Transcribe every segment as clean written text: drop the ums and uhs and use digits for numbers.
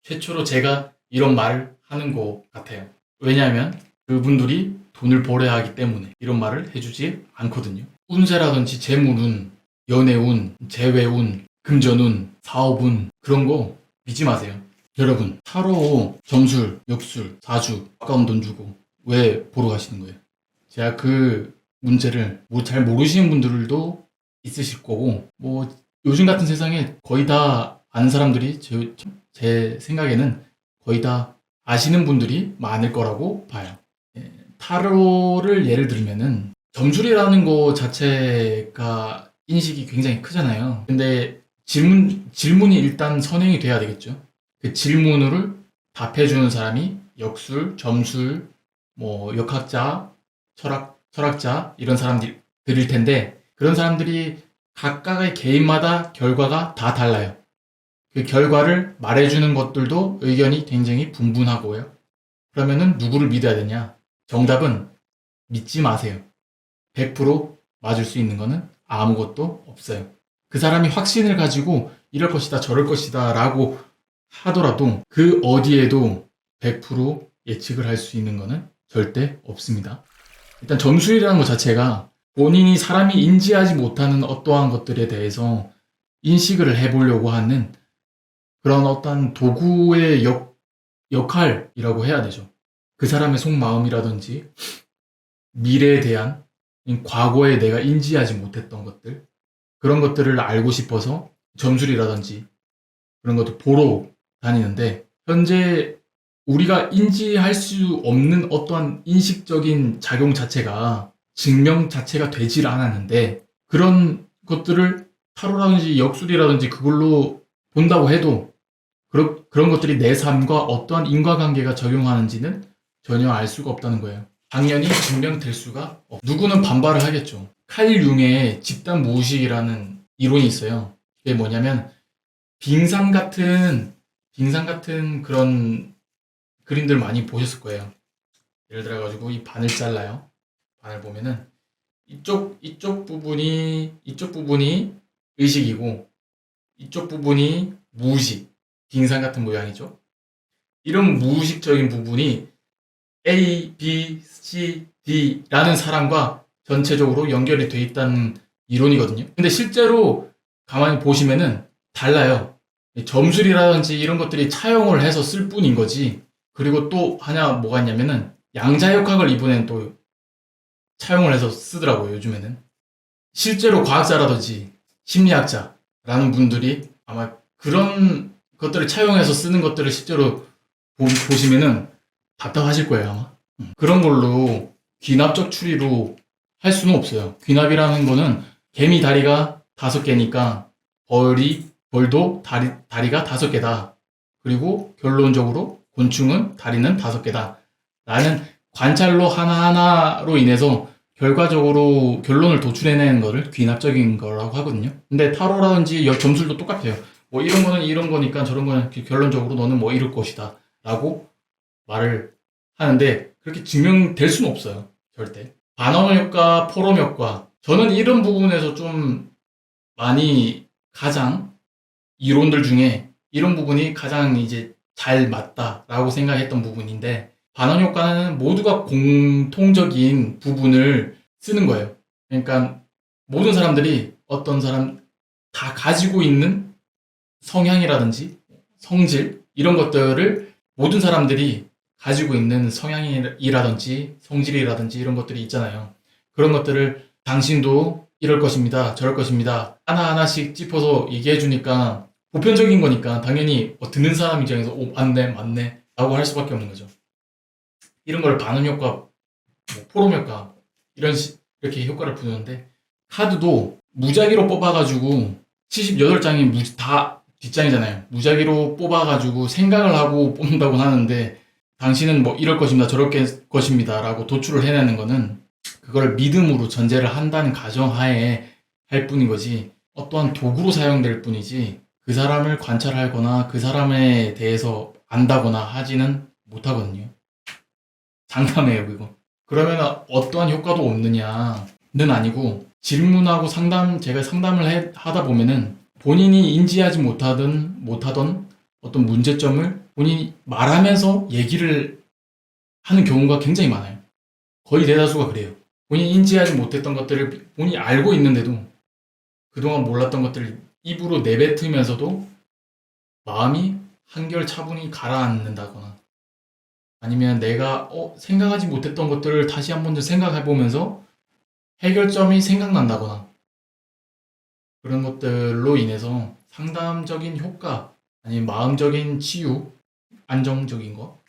최초로 제가 이런 말을 하는 것 같아요. 왜냐하면 그분들이 돈을 벌어야 하기 때문에 이런 말을 해주지 않거든요. 운세라든지 재물운, 연애운, 재회운, 금전운, 사업운 그런 거 믿지 마세요. 여러분, 타로, 점술, 역술, 사주, 아까운 돈 주고 왜 보러 가시는 거예요? 제가 그 문제를 잘 모르시는 분들도 있으실 거고, 뭐 요즘 같은 세상에 거의 다 아는 사람들이 제 생각에는 거의 다 아시는 분들이 많을 거라고 봐요. 예, 타로를 예를 들면은 점술이라는 거 자체가 인식이 굉장히 크잖아요. 근데 질문이 일단 선행이 돼야 되겠죠. 그 질문을 답해주는 사람이 역술, 점술, 뭐 역학자, 철학자 이런 사람들일 텐데 그런 사람들이 각각의 개인마다 결과가 다 달라요. 그 결과를 말해주는 것들도 의견이 굉장히 분분하고요. 그러면은 누구를 믿어야 되냐? 정답은 믿지 마세요. 100% 맞을 수 있는 거는 아무것도 없어요. 그 사람이 확신을 가지고 이럴 것이다, 저럴 것이다 라고 하더라도 그 어디에도 100% 예측을 할 수 있는 거는 절대 없습니다. 일단 점술이라는 것 자체가 본인이 사람이 인지하지 못하는 어떠한 것들에 대해서 인식을 해보려고 하는 그런 어떤 도구의 역할이라고 해야 되죠. 그 사람의 속마음이라든지 미래에 대한 과거에 내가 인지하지 못했던 것들 그런 것들을 알고 싶어서 점술이라든지 그런 것도 보러 다니는데 현재 우리가 인지할 수 없는 어떠한 인식적인 작용 자체가 증명 자체가 되질 않았는데 그런 것들을 타로라든지 역술이라든지 그걸로 본다고 해도 그런 것들이 내 삶과 어떠한 인과관계가 적용하는지는 전혀 알 수가 없다는 거예요. 당연히 증명될 수가 누구는 반발을 하겠죠. 칼 융의 집단 무의식이라는 이론이 있어요. 그게 뭐냐면 빙상 같은 그런 그림들 많이 보셨을 거예요. 예를 들어가지고 이 반을 잘라요. 반을 보면은 이쪽 부분이 의식이고 이쪽 부분이 무의식, 빙상 같은 모양이죠. 이런 무의식적인 부분이 A, B, C, D라는 사람과 전체적으로 연결이 돼 있다는 이론이거든요. 근데 실제로 가만히 보시면은 달라요. 점술이라든지 이런 것들이 차용을 해서 쓸 뿐인 거지. 그리고 또 하나 뭐가 있냐면은 양자역학을 이번엔 또 차용을 해서 쓰더라고요, 요즘에는. 실제로 과학자라든지 심리학자라는 분들이 아마 그런 것들을 차용해서 쓰는 것들을 실제로 보시면은 답답하실 거예요, 아마. 그런 걸로 귀납적 추리로 할 수는 없어요. 귀납이라는 거는 개미 다리가 5개니까 벌도 다리가 5개다. 그리고 결론적으로 곤충은 다리는 5개다. 라는 관찰로 하나하나로 인해서 결과적으로 결론을 도출해내는 거를 귀납적인 거라고 하거든요. 근데 타로라든지 점술도 똑같아요. 뭐 이런 거는 이런 거니까 저런 거는 결론적으로 너는 뭐 이럴 것이다. 라고 말을 하는데 그렇게 증명될 수는 없어요. 절대. 반원 효과, 포럼 효과. 저는 이런 부분에서 좀 많이 가장 이론들 중에 이런 부분이 가장 이제 잘 맞다라고 생각했던 부분인데 반원 효과는 모두가 공통적인 부분을 쓰는 거예요. 그러니까 모든 사람들이 어떤 사람 다 가지고 있는 성향이라든지 성질 이런 것들을 모든 사람들이 가지고 있는 성향이라든지 성질이라든지 이런 것들이 있잖아요. 그런 것들을 당신도 이럴 것입니다. 저럴 것입니다. 하나하나씩 짚어서 얘기해 주니까 보편적인 거니까 당연히 듣는 사람 입장에서 맞네 라고 할 수밖에 없는 거죠. 이런 걸 반응 효과, 뭐 포럼 효과 이렇게 효과를 부르는데 카드도 무작위로 뽑아가지고 78장이 다 뒷장이잖아요. 무작위로 뽑아가지고 생각을 하고 뽑는다고 하는데 당신은 뭐 이럴 것입니다. 저럴 것입니다. 라고 도출을 해내는 거는 그걸 믿음으로 전제를 한다는 가정하에 할 뿐인 거지 어떠한 도구로 사용될 뿐이지 그 사람을 관찰하거나 그 사람에 대해서 안다거나 하지는 못하거든요. 장담해요, 그거. 그러면 어떠한 효과도 없느냐는 아니고 질문하고 제가 상담을 하다 보면은 본인이 인지하지 못하던 어떤 문제점을 본인이 말하면서 얘기를 하는 경우가 굉장히 많아요. 거의 대다수가 그래요. 본인이 인지하지 못했던 것들을 본인이 알고 있는데도 그동안 몰랐던 것들을 입으로 내뱉으면서도 마음이 한결 차분히 가라앉는다거나 아니면 내가 생각하지 못했던 것들을 다시 한 번 더 생각해 보면서 해결점이 생각난다거나 그런 것들로 인해서 상담적인 효과 아니면 마음적인 치유, 안정적인 거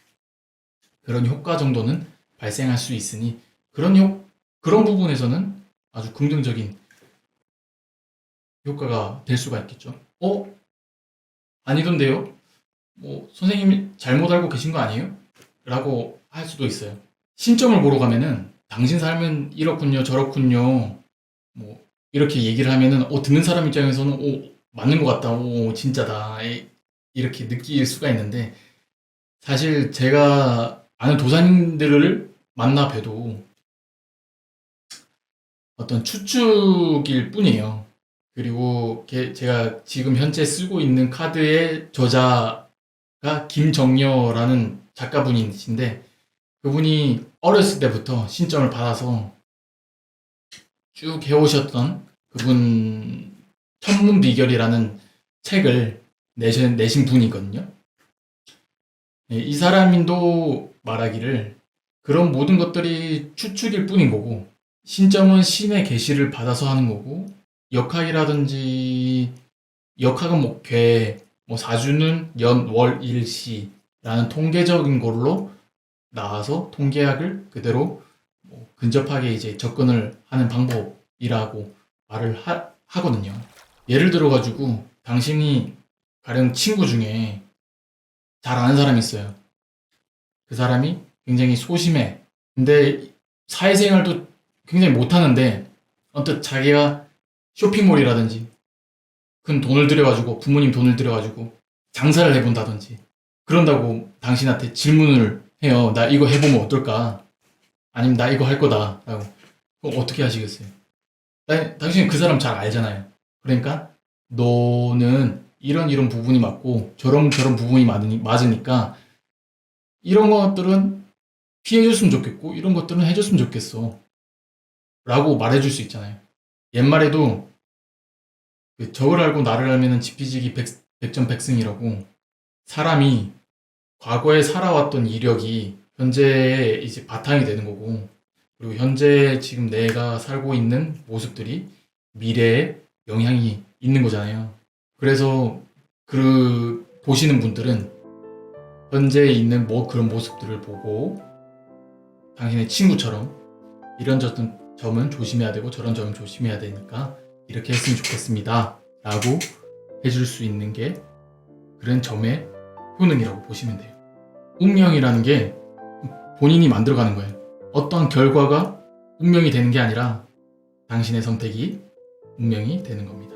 그런 효과 정도는 발생할 수 있으니 그런 부분에서는 아주 긍정적인 효과가 될 수가 있겠죠. 아니던데요? 뭐 선생님이 잘못 알고 계신 거 아니에요? 라고 할 수도 있어요. 신점을 보러 가면은 당신 삶은 이렇군요, 저렇군요. 뭐 이렇게 얘기를 하면은 듣는 사람 입장에서는 맞는 것 같다, 진짜다 이렇게 느낄 수가 있는데 사실 제가 아는 도사님들을 만나 봬도 어떤 추측일 뿐이에요. 그리고 제가 지금 현재 쓰고 있는 카드의 저자가 김정여라는 작가분이신데 그분이 어렸을 때부터 신점을 받아서 쭉 해오셨던 그분 천문 비결이라는 책을 내신 분이거든요. 네, 이 사람도 말하기를 그런 모든 것들이 추측일 뿐인 거고 신점은 신의 계시를 받아서 하는 거고 역학이라든지 역학은 뭐 괴, 뭐 사주는 연, 월, 일, 시라는 통계적인 걸로 나와서 통계학을 그대로 뭐 근접하게 이제 접근을 하는 방법이라고 말을 하거든요. 예를 들어 가지고 당신이 가령 친구 중에 잘 아는 사람이 있어요. 그 사람이 굉장히 소심해. 근데 사회생활도 굉장히 못하는데 언뜻 자기가 쇼핑몰이라든지 큰 돈을 들여가지고 부모님 돈을 들여가지고 장사를 해본다든지 그런다고 당신한테 질문을 해요. 나 이거 해보면 어떨까? 아니면 나 이거 할 거다 라고. 그럼 어떻게 하시겠어요? 당신은 그 사람 잘 알잖아요. 그러니까 너는 이런 부분이 맞고 저런 부분이 맞으니까 이런 것들은 피해줬으면 좋겠고 이런 것들은 해줬으면 좋겠어 라고 말해줄 수 있잖아요. 옛말에도 그 적을 알고 나를 알면은 지피지기 백전백승이라고 사람이 과거에 살아왔던 이력이 현재의 이제 바탕이 되는 거고 그리고 현재 지금 내가 살고 있는 모습들이 미래에 영향이 있는 거잖아요. 그래서 보시는 분들은 현재에 있는 뭐 그런 모습들을 보고 당신의 친구처럼 이런 점은 조심해야 되고 저런 점은 조심해야 되니까 이렇게 했으면 좋겠습니다 라고 해줄 수 있는 게 그런 점의 효능이라고 보시면 돼요. 운명이라는 게 본인이 만들어가는 거예요. 어떠한 결과가 운명이 되는 게 아니라 당신의 선택이 운명이 되는 겁니다.